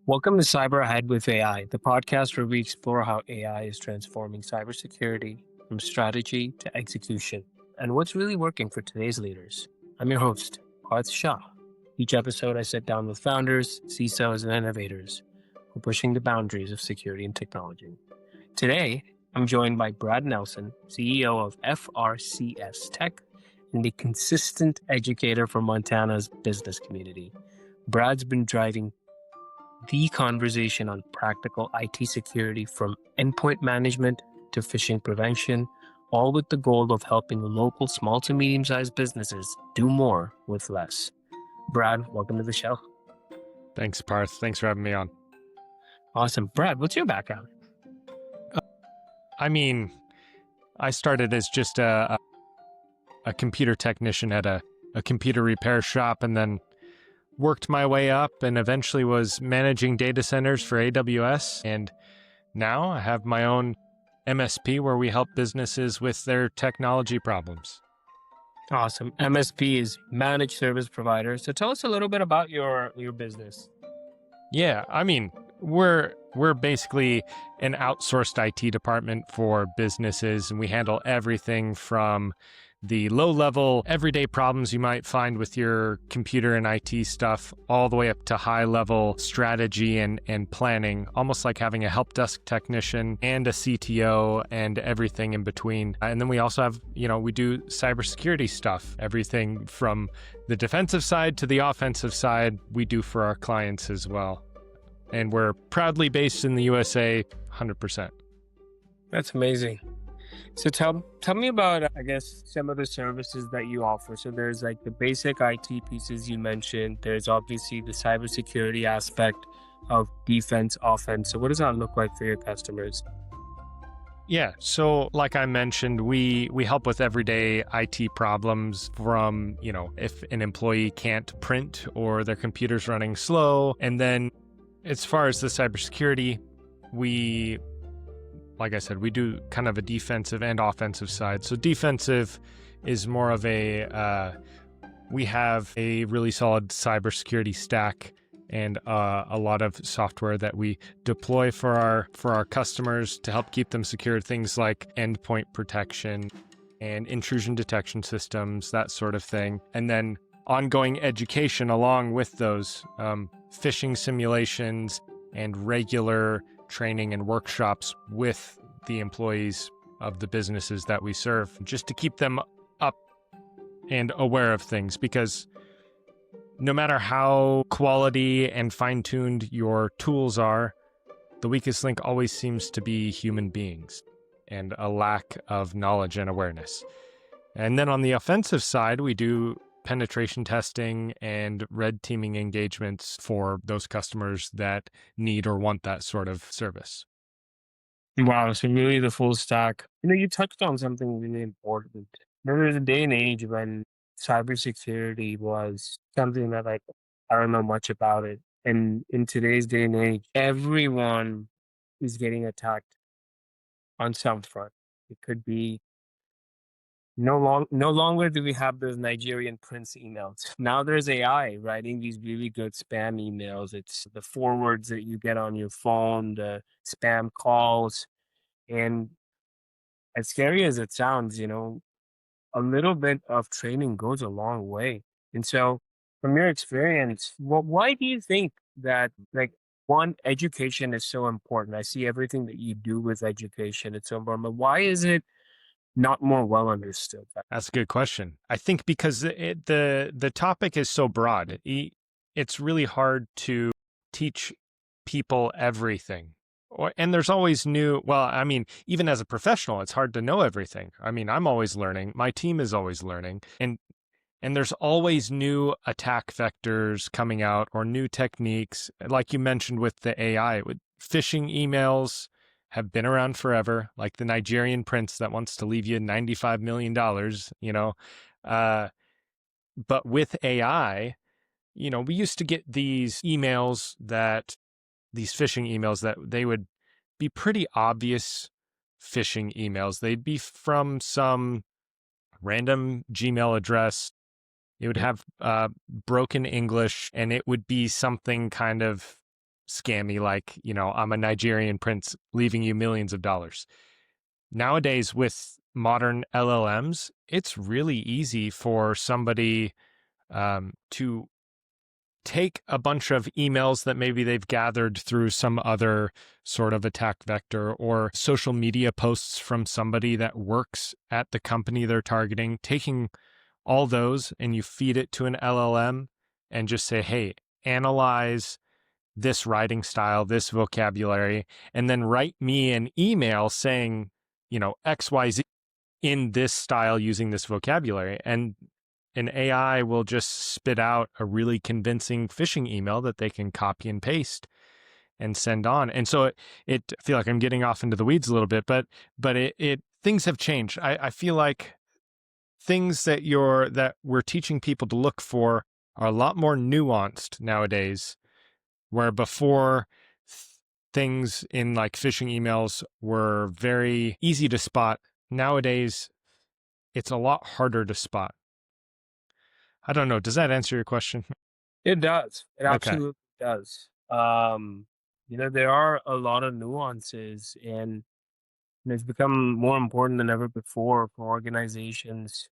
Welcome to Cyber Ahead with AI, the podcast where we explore how AI is transforming cybersecurity from strategy to execution and what's really working for today's leaders. I'm your host, Parth Shah. Each episode, I sit down with founders, CISOs, and innovators who are pushing the boundaries of security and technology. Today, I'm joined by Brad Nelson, CEO of FRCS Tech and a consistent educator for Montana's business community. Brad's been driving the conversation on practical IT security from endpoint management to phishing prevention, all with the goal of helping local small to medium-sized businesses do more with less. Brad, welcome to the show. Thanks, Parth. Thanks for having me on. Awesome. Brad, what's your background? I started as just a computer technician at a computer repair shop, and then worked my way up and eventually was managing data centers for AWS. And now I have my own MSP where we help businesses with their technology problems. Awesome. MSP is Managed Service Provider. So tell us a little bit about your business. Yeah, we're basically an outsourced IT department for businesses, and we handle everything from the low-level everyday problems you might find with your computer and IT stuff, all the way up to high-level strategy and planning, almost like having a help desk technician and a CTO and everything in between. And then we also have, we do cybersecurity stuff, everything from the defensive side to the offensive side we do for our clients as well. And we're proudly based in the USA, 100%. That's amazing. So tell me about, I guess, some of the services that you offer. So there's like the basic IT pieces you mentioned. There's obviously the cybersecurity aspect of defense, offense. So what does that look like for your customers? Yeah, so like I mentioned, we help with everyday IT problems from, if an employee can't print or their computer's running slow. And then as far as the cybersecurity, like I said, we do kind of a defensive and offensive side. So defensive is more of we have a really solid cybersecurity stack and a lot of software that we deploy for our customers to help keep them secure. Things like endpoint protection and intrusion detection systems, that sort of thing. And then ongoing education along with those, phishing simulations and regular training and workshops with the employees of the businesses that we serve, just to keep them up and aware of things, because no matter how quality and fine-tuned your tools are, the weakest link always seems to be human beings and a lack of knowledge and awareness. And then on the offensive side, we do penetration testing and red teaming engagements for those customers that need or want that sort of service. Wow, so really the full stack. You touched on something really important. There was a day and age when cybersecurity was something that I don't know much about it. And in today's day and age, everyone is getting attacked on some front. It could be no longer do we have those Nigerian prince emails. Now there's AI writing these really good spam emails. It's the forwards that you get on your phone, the spam calls. And as scary as it sounds, a little bit of training goes a long way. And so, from your experience, why do you think that, one, education is so important? I see everything that you do with education, it's so important. But why is it not more well understood? That's a good question. I think because the topic is so broad, it's really hard to teach people everything. And there's always even as a professional, it's hard to know everything. I'm always learning. My team is always learning. And there's always new attack vectors coming out or new techniques. Like you mentioned with the AI, with phishing emails have been around forever, like the Nigerian prince that wants to leave you $95 million, But with AI, we used to get these phishing emails that they would be pretty obvious phishing emails. They'd be from some random Gmail address. It would have broken English, and it would be something kind of scammy, like, I'm a Nigerian prince leaving you millions of dollars. Nowadays, with modern LLMs, it's really easy for somebody to take a bunch of emails that maybe they've gathered through some other sort of attack vector or social media posts from somebody that works at the company they're targeting, taking all those and you feed it to an LLM and just say, hey, analyze this writing style, this vocabulary, and then write me an email saying, XYZ in this style using this vocabulary. And an AI will just spit out a really convincing phishing email that they can copy and paste and send on. And so I feel like I'm getting off into the weeds a little bit, but things have changed. I feel like things that we're teaching people to look for are a lot more nuanced nowadays, where before things in like phishing emails were very easy to spot. Nowadays, it's a lot harder to spot. I don't know. Does that answer your question? It does. It Okay. absolutely does. There are a lot of nuances, and it's become more important than ever before for organizations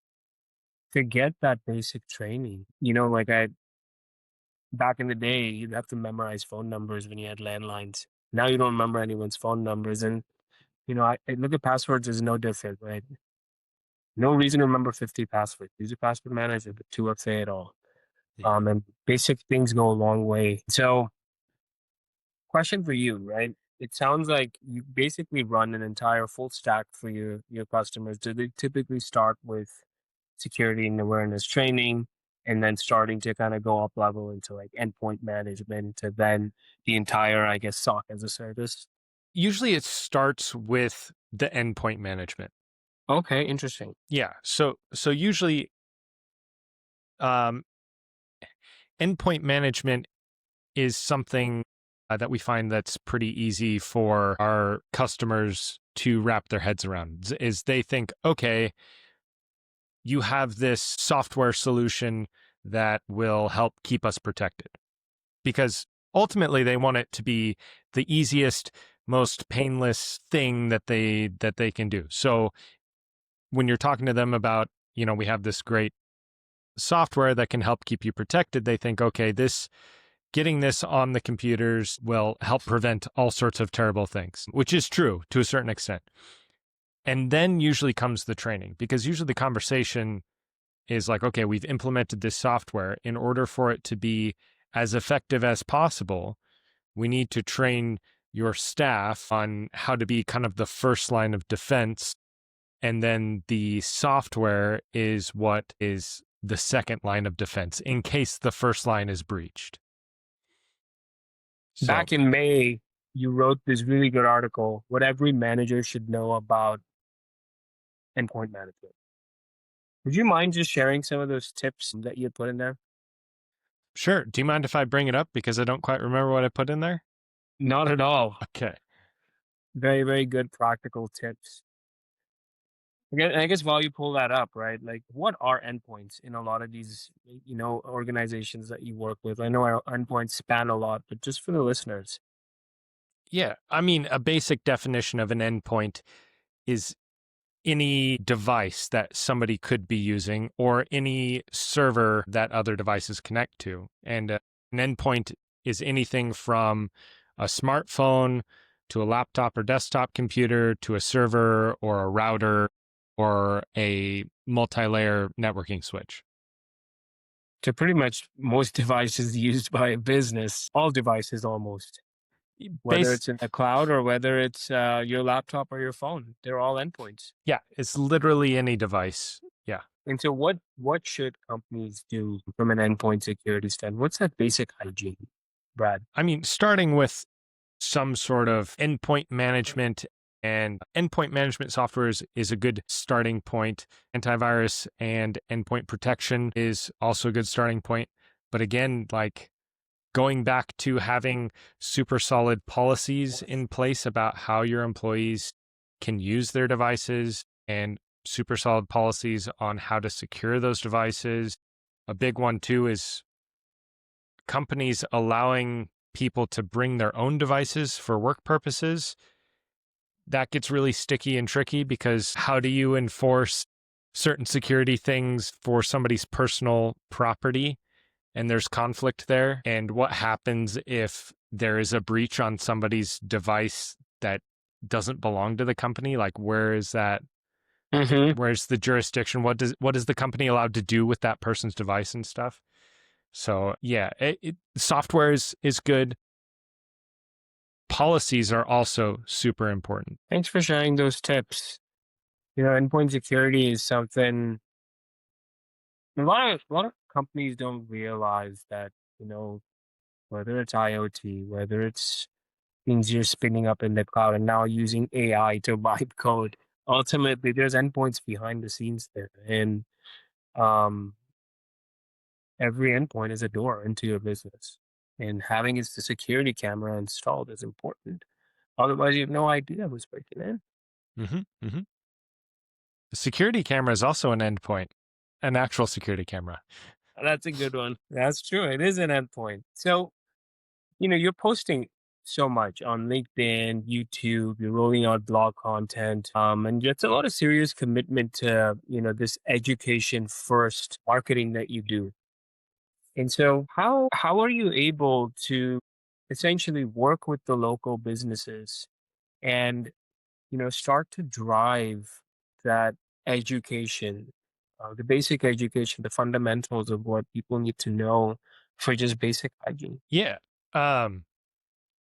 to get that basic training. Like back in the day, you'd have to memorize phone numbers when you had landlines. Now you don't remember anyone's phone numbers. And, I look at passwords as no different, right? No reason to remember 50 passwords. Use your password manager, but 2FA at all. And basic things go a long way. So, question for you, right? It sounds like you basically run an entire full stack for your customers. Do they typically start with security and awareness training, and then starting to kind of go up level into like endpoint management to then the entire, I guess, SOC as a service? Usually it starts with the endpoint management. Okay, interesting. Yeah. So usually um, endpoint management is something that we find that's pretty easy for our customers to wrap their heads around. Is they think, okay, you have this software solution that will help keep us protected. Because ultimately they want it to be the easiest, most painless thing that they can do. So when you're talking to them about, we have this great software that can help keep you protected, they think, okay, getting this on the computers will help prevent all sorts of terrible things, which is true to a certain extent. And then usually comes the training, because usually the conversation is like, okay, we've implemented this software. In order for it to be as effective as possible, we need to train your staff on how to be kind of the first line of defense. And then the software is what is the second line of defense in case the first line is breached. So Back in May, you wrote this really good article, what every manager should know about endpoint management. Would you mind just sharing some of those tips that you put in there? sure. Do you mind if I bring it up? Because I don't quite remember what I put in there. Not at all. Okay. Very, very good practical tips. Again, I guess while you pull that up, right? Like, what are endpoints in a lot of these, organizations that you work with? I know our endpoints span a lot, but just for the listeners. Yeah. I mean, a basic definition of an endpoint is any device that somebody could be using or any server that other devices connect to. And an endpoint is anything from a smartphone to a laptop or desktop computer to a server or a router or a multi-layer networking switch. To pretty much most devices used by a business, all devices almost, whether Base, it's in the cloud or whether it's your laptop or your phone, they're all endpoints. yeah, it's literally any device. Yeah. And so, what should companies do from an endpoint security standpoint? What's that basic hygiene, Brad? I mean, starting with some sort of endpoint management, and endpoint management software is a good starting point. Antivirus and endpoint protection is also a good starting point. But again, like going back to having super solid policies in place about how your employees can use their devices and super solid policies on how to secure those devices. A big one too is companies allowing people to bring their own devices for work purposes, that gets really sticky and tricky because how do you enforce certain security things for somebody's personal property? And there's conflict there. And what happens if there is a breach on somebody's device that doesn't belong to the company? Like, where is that? Hmm. Where's the jurisdiction? What is the company allowed to do with that person's device and stuff? So yeah, software is good. Policies are also super important. Thanks for sharing those tips. Endpoint security is something a lot of companies don't realize that, whether it's IoT, whether it's things you're spinning up in the cloud and now using AI to vibe code, ultimately there's endpoints behind the scenes there. And um, every endpoint is a door into your business. And having the security camera installed is important. Otherwise, you have no idea who's breaking in. Hmm. Hmm. The security camera is also an endpoint, an actual security camera. That's a good one. That's true. It is an endpoint. So, you're posting so much on LinkedIn, YouTube, you're rolling out blog content, and it's a lot of serious commitment to, this education first marketing that you do. And so how are you able to essentially work with the local businesses and, start to drive that education, the basic education, the fundamentals of what people need to know for just basic hygiene? Yeah. Um,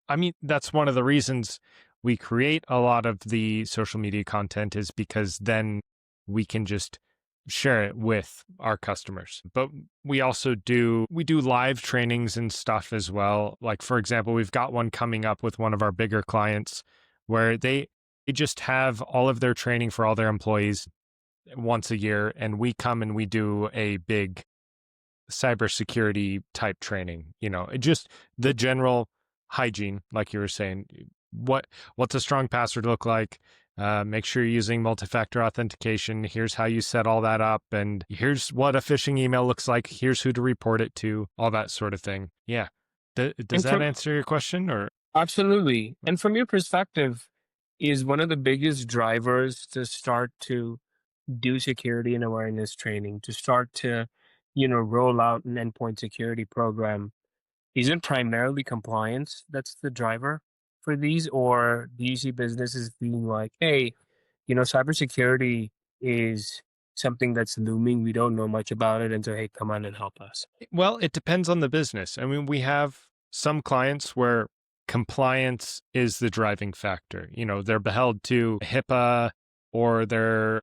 I mean, that's one of the reasons we create a lot of the social media content is because then we can just share it with our customers. But we do live trainings and stuff as well. Like for example, we've got one coming up with one of our bigger clients where they just have all of their training for all their employees once a year and we come and we do a big cybersecurity type training, just the general hygiene, like you were saying. What's a strong password look like? Make sure you're using multi-factor authentication. Here's how you set all that up, and here's what a phishing email looks like. Here's who to report it to. All that sort of thing. Yeah. Does And that from answer your question? Or Absolutely. And from your perspective, is one of the biggest drivers to start to do security and awareness training, to start to, roll out an endpoint security program? Is it primarily compliance that's the driver for these, or do you see businesses being like, hey, cybersecurity is something that's looming. We don't know much about it. And so, hey, come on and help us. Well, it depends on the business. I mean, we have some clients where compliance is the driving factor. They're beheld to HIPAA or they're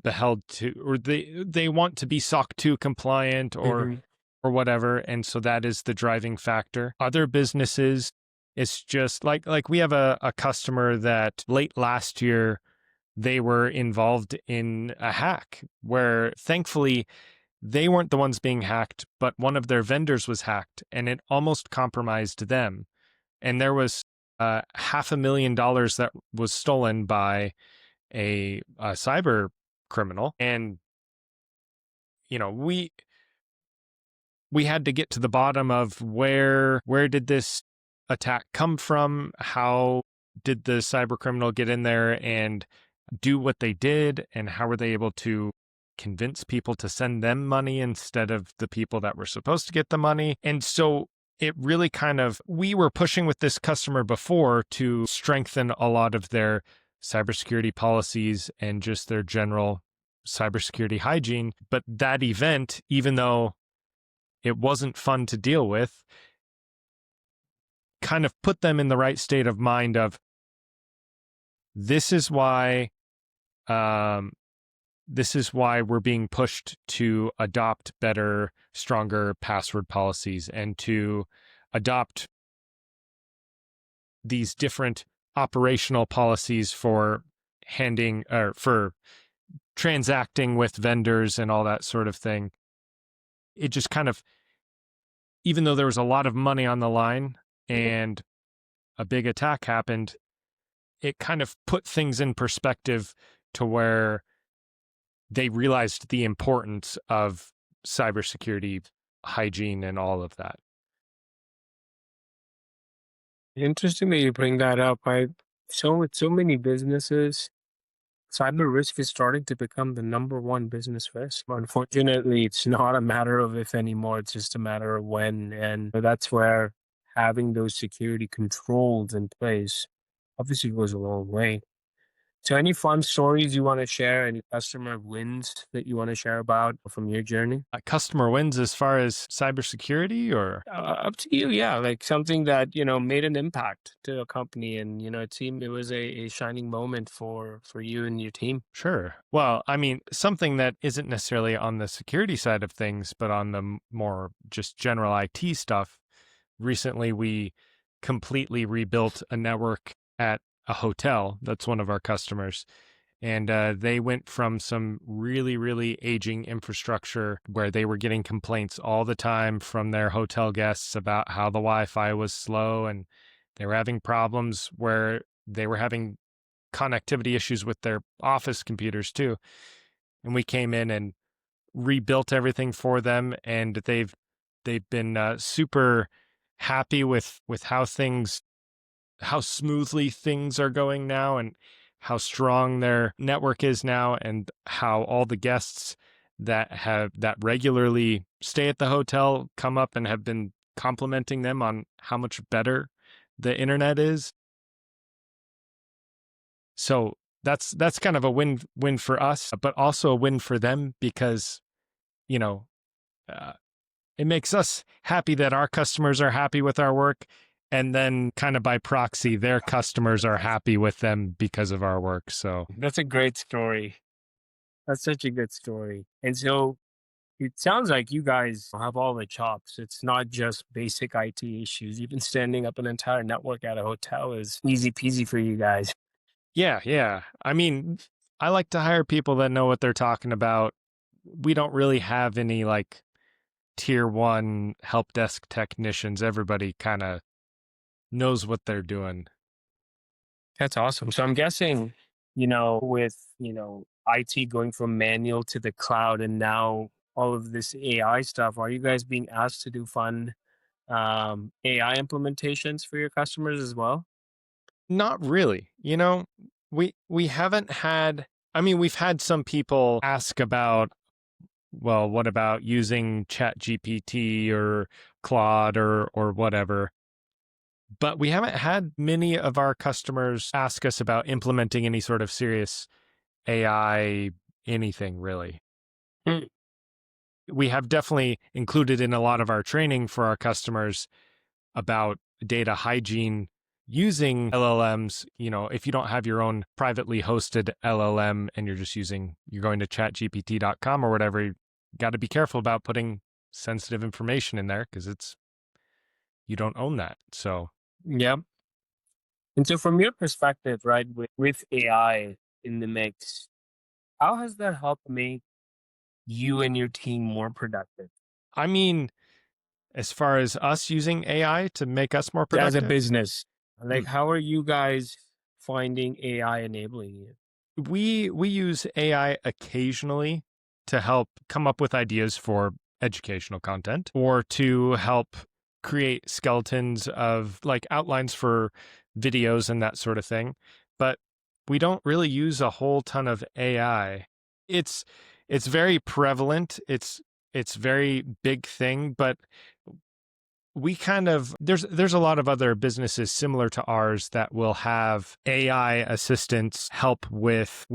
beheld to, or they want to be SOC 2 compliant Hmm. or whatever. And so that is the driving factor. Other businesses, it's just like we have a customer that late last year, they were involved in a hack where thankfully they weren't the ones being hacked, but one of their vendors was hacked and it almost compromised them. And there was $500,000 that was stolen by a cyber criminal. And, you know, we had to get to the bottom of where did this attack come from? How did the cyber criminal get in there and do what they did? And how were they able to convince people to send them money instead of the people that were supposed to get the money? And so it really we were pushing with this customer before to strengthen a lot of their cybersecurity policies and just their general cybersecurity hygiene. But that event, even though it wasn't fun to deal with, kind of put them in the right state of mind of this is why um, this is why we're being pushed to adopt better, stronger password policies and to adopt these different operational policies for handing or for transacting with vendors and all that sort of thing. It just kind of, even though there was a lot of money on the line and a big attack happened, it kind of put things in perspective to where they realized the importance of cybersecurity, hygiene, and all of that. Interesting that you bring that up. With so many businesses, cyber risk is starting to become the number one business risk. Unfortunately, it's not a matter of if anymore, it's just a matter of when. And that's where having those security controls in place obviously goes a long way. So, any fun stories you want to share? Any customer wins that you want to share about from your journey? Customer wins as far as cybersecurity, or? Up to you, yeah. Like something that made an impact to a company, and it seemed it was a shining moment for you and your team. Sure. Well, I mean, something that isn't necessarily on the security side of things, but on the more just general IT stuff. Recently, we completely rebuilt a network at a hotel that's one of our customers. And they went from some really, really aging infrastructure where they were getting complaints all the time from their hotel guests about how the Wi Fi was slow, and they were having problems where they were having connectivity issues with their office computers too. And we came in and rebuilt everything for them, and they've been super happy with how smoothly things are going now, and how strong their network is now, and how all the guests that regularly stay at the hotel come up and have been complimenting them on how much better the internet is. So that's kind of a win for us, but also a win for them because, you know, uh, it makes us happy that our customers are happy with our work. And then, kind of by proxy, their customers are happy with them because of our work. So, That's a great story. That's such a good story. And so it sounds like you guys have all the chops. It's not just basic IT issues. Even standing up an entire network at a hotel is easy peasy for you guys. yeah. I mean, I like to hire people that know what they're talking about. We don't really have any like tier one help desk technicians. Everybody kind of knows what they're doing. That's awesome. So I'm guessing, with, IT going from manual to the cloud and now all of this AI stuff, are you guys being asked to do fun AI implementations for your customers as well? Not really. We haven't had, I mean, we've had some people ask about, well, what about using Chat GPT or Claude or whatever? But we haven't had many of our customers ask us about implementing any sort of serious AI anything really. Hmm. We have definitely included in a lot of our training for our customers about data hygiene using LLMs. If you don't have your own privately hosted LLM and you're going to chatgpt.com or whatever, you got to be careful about putting sensitive information in there because you don't own that. So, Yep. And so from your perspective, right, with AI in the mix, how has that helped make you and your team more productive I mean, as far as us using AI to make us more as a productive, business? hmm, Like, how are you guys finding AI enabling you? we use AI occasionally to help come up with ideas for educational content or to help create skeletons of like outlines for videos and that sort of thing. But we don't really use a whole ton of AI. It's it's very prevalent. It's very big thing, but we kind of there's a lot of other businesses similar to ours that will have AI assistants help with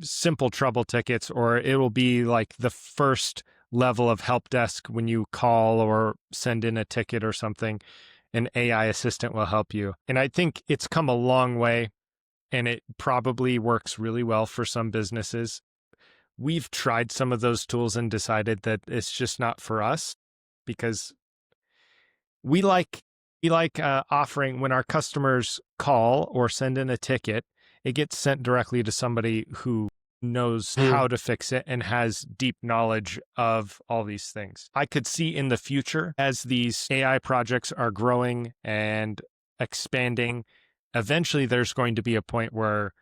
simple trouble tickets, or it will be like the first level of help desk when you call or send in a ticket or something. An AI assistant will help you. And I think it's come a long way, and it probably works really well for some businesses. We've tried some of those tools and decided that it's just not for us because we like offering when our customers call or send in a ticket, it gets sent directly to somebody who knows Hmm. how to fix it and has deep knowledge of all these things. I could see in the future as these AI projects are growing and expanding, eventually there's going to be a point where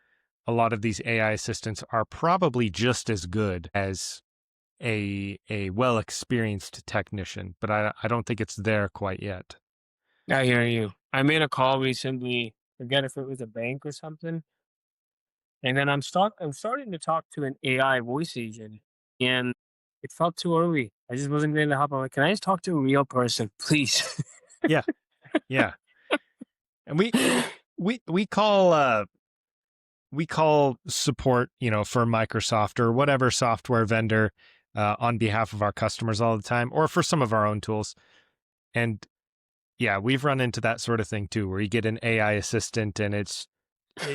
a lot of these AI assistants are probably just as good as a well experienced technician, but I don't think it's there quite yet. I hear you. I made a call recently, forget if it was a bank or something, and then I'm starting to talk to an AI voice agent, and it felt too early. I just wasn't getting the help. I'm like, can I just talk to a real person, please? Yeah, yeah. And we call support, for Microsoft or whatever software vendor on behalf of our customers all the time, or for some of our own tools. And yeah, we've run into that sort of thing too, where you get an AI assistant and it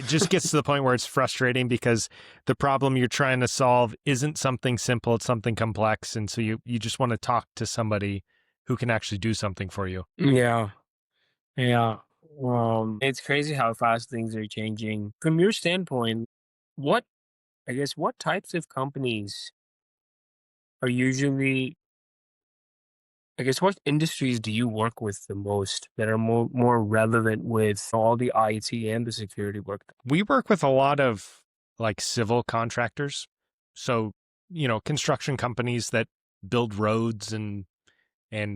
just gets to the point where it's frustrating because the problem you're trying to solve isn't something simple, it's something complex. And so you just want to talk to somebody who can actually do something for you. Yeah, yeah. It's crazy how fast things are changing. From your standpoint, what I guess what types of companies are usually I guess what industries do you work with the most that are more relevant with all the IT and the security work? We work with a lot of like civil contractors. So, construction companies that build roads and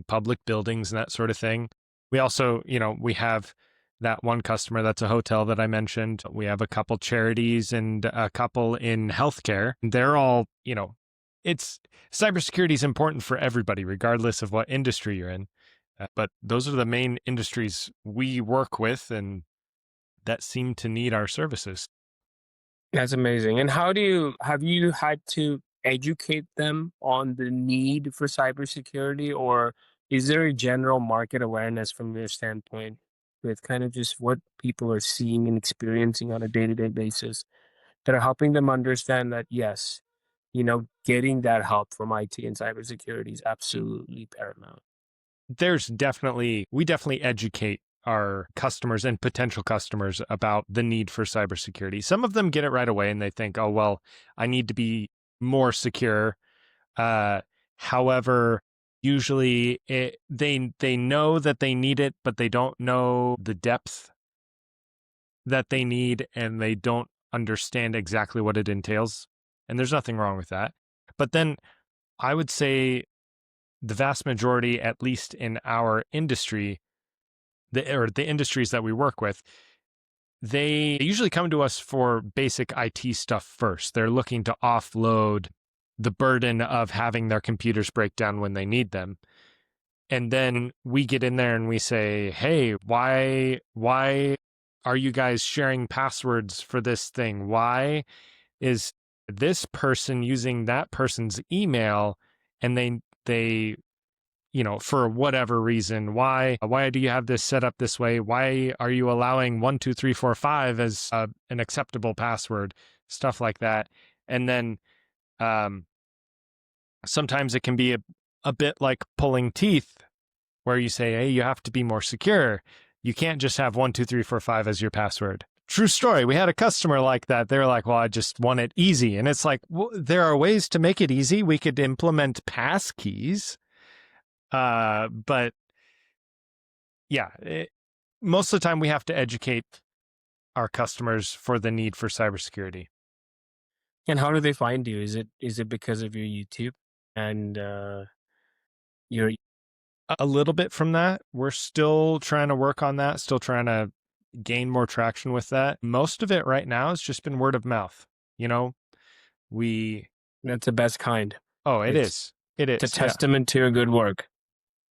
public buildings and that sort of thing. We also, we have that one customer that's a hotel that I mentioned. We have a couple charities and a couple in healthcare. They're all, it's cybersecurity is important for everybody, regardless of what industry you're in. But those are the main industries we work with and that seem to need our services. That's amazing. And how do you have you had to educate them on the need for cybersecurity, or is there a general market awareness from your standpoint with kind of just what people are seeing and experiencing on a day-to-day basis that are helping them understand that yes, getting that help from IT and cybersecurity is absolutely paramount. We definitely educate our customers and potential customers about the need for cybersecurity. Some of them get it right away and they think, oh, well, I need to be more secure. Uh, However, usually they know that they need it, but they don't know the depth that they need and they don't understand exactly what it entails. And there's nothing wrong with that. But then I would say the vast majority, at least in our industry, the industries that we work with, they usually come to us for basic IT stuff first. They're looking to offload the burden of having their computers break down when they need them. And then we get in there and we say, "Hey, why are you guys sharing passwords for this thing? Why is this person using that person's email and they for whatever reason, why do you have this set up this way? Why are you allowing 12345 as an acceptable password?" Stuff like that. And then um, sometimes it can be a bit like pulling teeth, where you say, "Hey, you have to be more secure. You can't just have 12345 as your password." True story. We had a customer like that. They're like, "Well, I just want it easy," and it's like, well, there are ways to make it easy. We could implement pass keys. But yeah, most of the time we have to educate our customers for the need for cybersecurity. And how do they find you? Is it because of your YouTube and your A little bit from that. We're still trying to work on that, still trying to gain more traction with that. Most of it right now has just been word of mouth. You know, we, that's the best kind. oh, it It's is. It it's a is. Yeah. testament to your good work.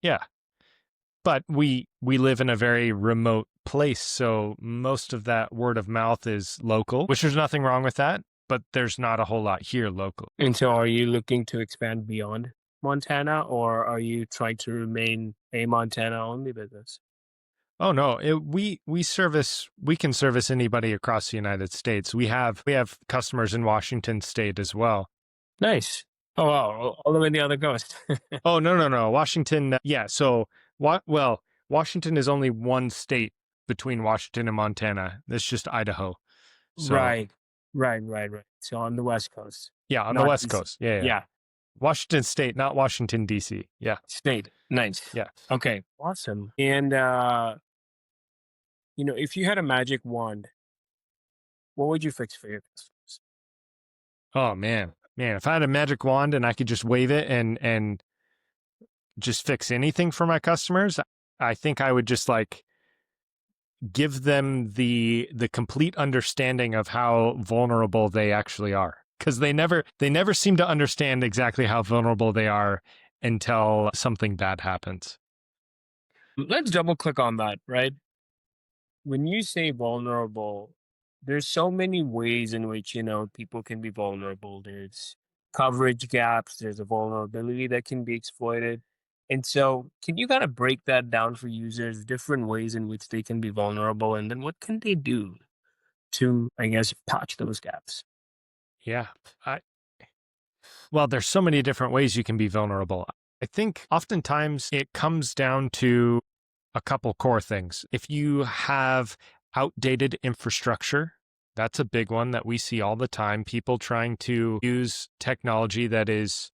Yeah. But we live in a very remote place, so most of that word of mouth is local, which there's nothing wrong with that, but there's not a whole lot here local. And so are you looking to expand beyond Montana, or are you trying to remain a Montana only business? Oh no, we can service anybody across the United States. We have customers in Washington state as well. Nice. Oh wow, all the way on the other coast. Oh no, Washington. Yeah, so Washington is only one state between Washington and Montana. It's just Idaho. So Right. Right. So on the West Coast, yeah, on the not West DC. Coast. Yeah. Yeah, Washington state, not Washington D.C. Yeah. state. Nice. Yeah. Okay, awesome. And if you had a magic wand, what would you fix for your customers? Oh man, if I had a magic wand and I could just wave it and just fix anything for my customers, I think I would just like give them the complete understanding of how vulnerable they actually are, because they never seem to understand exactly how vulnerable they are until something bad happens. Let's double click on that, right? When you say vulnerable, there's so many ways in which, people can be vulnerable. There's coverage gaps, there's a vulnerability that can be exploited. And so, can you kind of break that down for users, different ways in which they can be vulnerable, and then what can they do to, I guess, patch those gaps? Yeah. I, well, there's so many different ways you can be vulnerable. I think oftentimes it comes down to a couple core things. If you have outdated infrastructure, that's a big one that we see all the time. People trying to use technology that is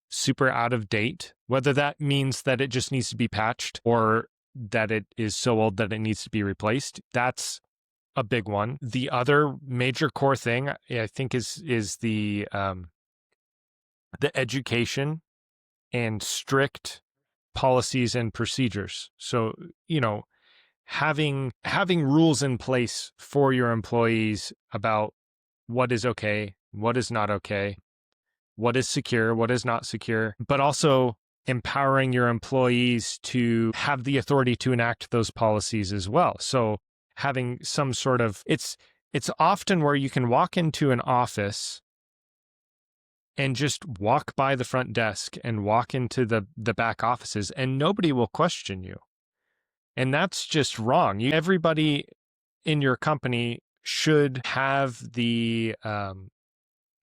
super out of date, whether that means that it just needs to be patched or that it is so old that it needs to be replaced. That's a big one. The other major core thing I think is the education and strict policies and procedures. So, having rules in place for your employees about what is okay, what is not okay, what is secure, what is not secure, but also empowering your employees to have the authority to enact those policies as well. So having some sort of it's often where you can walk into an office and just walk by the front desk and walk into the back offices and nobody will question you. And that's just wrong. Everybody in your company should have the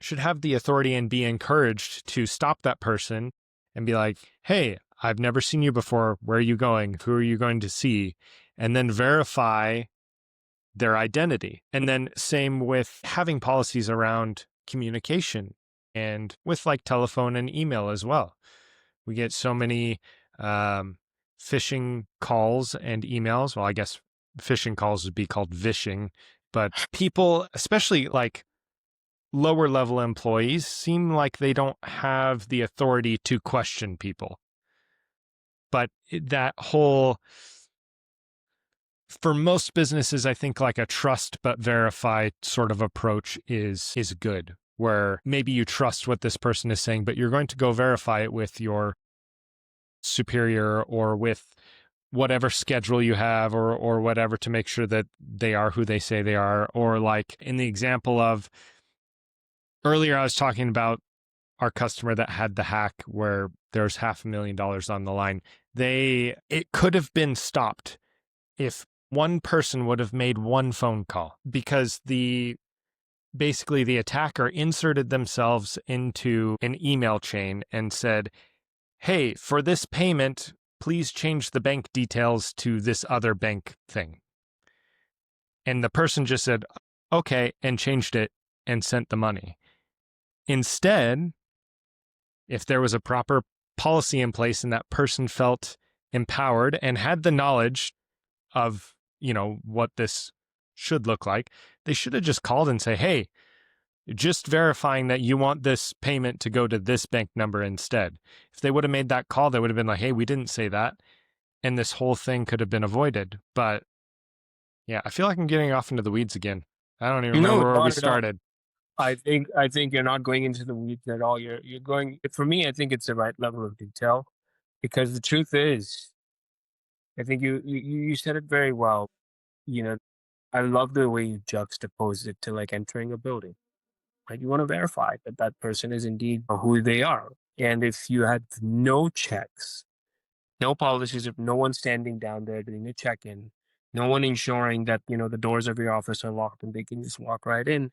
authority and be encouraged to stop that person and be like, "Hey, I've never seen you before. Where are you going? Who are you going to see?" And then verify their identity. And then same with having policies around communication and with like telephone and email as well. We get so many phishing calls and emails. Well, I guess phishing calls would be called vishing, but people, especially like lower level employees, seem like they don't have the authority to question people. But that whole, for most businesses, I think like a trust but verify sort of approach is good, where maybe you trust what this person is saying, but you're going to go verify it with your superior or with whatever schedule you have or whatever to make sure that they are who they say they are. Or like in the example of earlier, I was talking about our customer that had the hack where there's $500,000 on the line. It could have been stopped if one person would have made one phone call, because basically the attacker inserted themselves into an email chain and said, "Hey, for this payment, please change the bank details to this other bank thing." And the person just said, "Okay," and changed it and sent the money. Instead, if there was a proper policy in place and that person felt empowered and had the knowledge of, what this should look like, they should have just called and say, "Hey, just verifying that you want this payment to go to this bank number instead." If they would have made that call, they would have been like, "Hey, we didn't say that." And this whole thing could have been avoided. But yeah, I feel like I'm getting off into the weeds again. I don't even No, remember where we not at all. started. I think you're not going into the weeds at all. You're going, for me, I think it's the right level of detail, because the truth is, I think you said it very well. You know, I love the way you juxtaposed it to like entering a building. Right? You want to verify that that person is indeed who they are. And if you had no checks, no policies, if no one standing down there doing a check-in, no one ensuring that, the doors of your office are locked and they can just walk right in.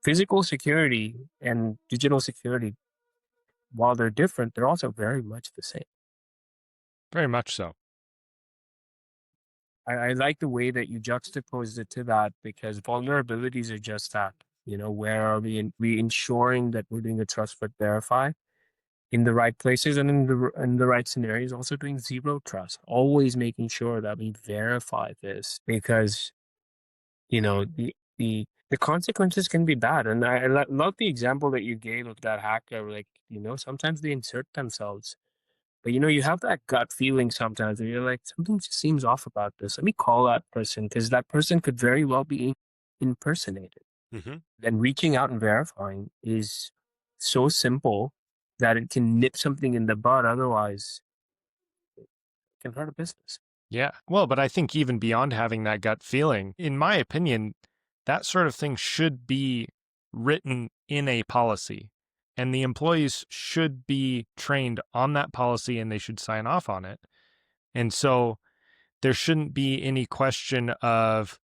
Physical security and digital security, while they're different, they're also very much the same. Very much so. I like the way that you juxtaposed it to that, because vulnerabilities are just that. Where are we ensuring that we're doing a trust but verify in the right places and in the right scenarios, also doing zero trust, always making sure that we verify this, because the consequences can be bad. And I love the example that you gave of that hacker. Like, sometimes they insert themselves But you have that gut feeling sometimes where you're like, something just seems off about this. Let me call that person because that person could very well be impersonated. Hmm. Then reaching out and verifying is so simple that it can nip something in the bud. Otherwise, it can hurt a business. Yeah. Well, but I think even beyond having that gut feeling, in my opinion, that sort of thing should be written in a policy. And the employees should be trained on that policy and they should sign off on it. And so there shouldn't be any question of,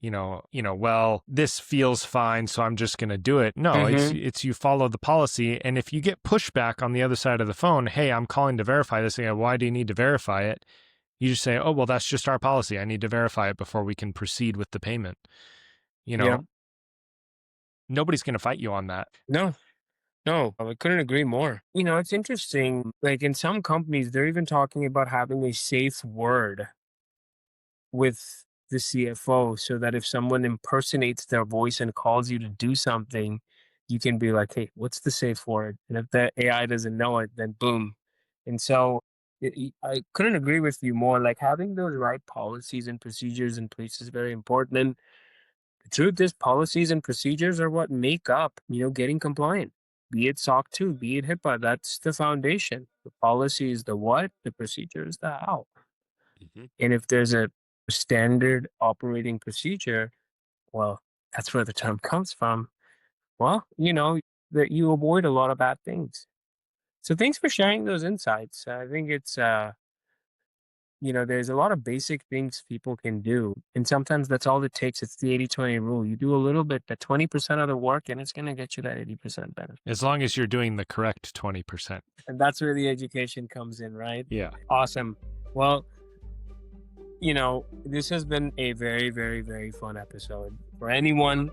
well, this feels fine, so I'm just going to do it. No, Mm-hmm. it's you follow the policy, and if you get pushback on the other side of the phone, hey, I'm calling to verify this. Yeah, why do you need to verify it? You just say, oh, well, that's just our policy. I need to verify it before we can proceed with the payment. You Yeah. know, nobody's going to fight you on that. No, no, I couldn't agree more. It's interesting. Like in some companies, they're even talking about having a safe word with the CFO so that if someone impersonates their voice and calls you to do something, you can be like, hey, what's the safe word? And if the AI doesn't know it, then boom. And so I couldn't agree with you more. Like having those right policies and procedures in place is very important. And the truth is, policies and procedures are what make up, getting compliant. Be it SOC 2, be it HIPAA, that's the foundation. The policy is the what, the procedure is the how. Mhm. And if there's a standard operating procedure, well, that's where the term comes from. Well, that you avoid a lot of bad things. So thanks for sharing those insights. I think there's a lot of basic things people can do. And sometimes that's all it takes. It's the 80-20 rule. You do a little bit, the 20% of the work, and it's going to get you that 80% benefit. As long as you're doing the correct 20%. And that's where the education comes in, right? Yeah. Awesome. Well, this has been a very, very, very fun episode. For anyone,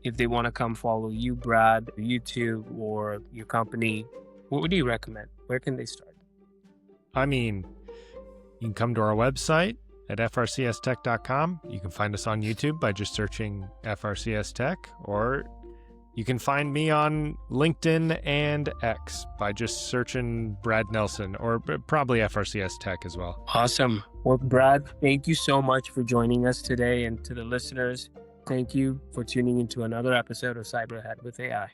if they want to come follow you, Brad, YouTube, or your company, what would you recommend? Where can they start? I mean, you can come to our website at frcstech.com. You can find us on YouTube by just searching FRCS Tech, or you can find me on LinkedIn and X by just searching Brad Nelson, or probably FRCS Tech as well. Awesome. Well, Brad, thank you so much for joining us today. And to the listeners, thank you for tuning into another episode of Cyber Ahead with AI.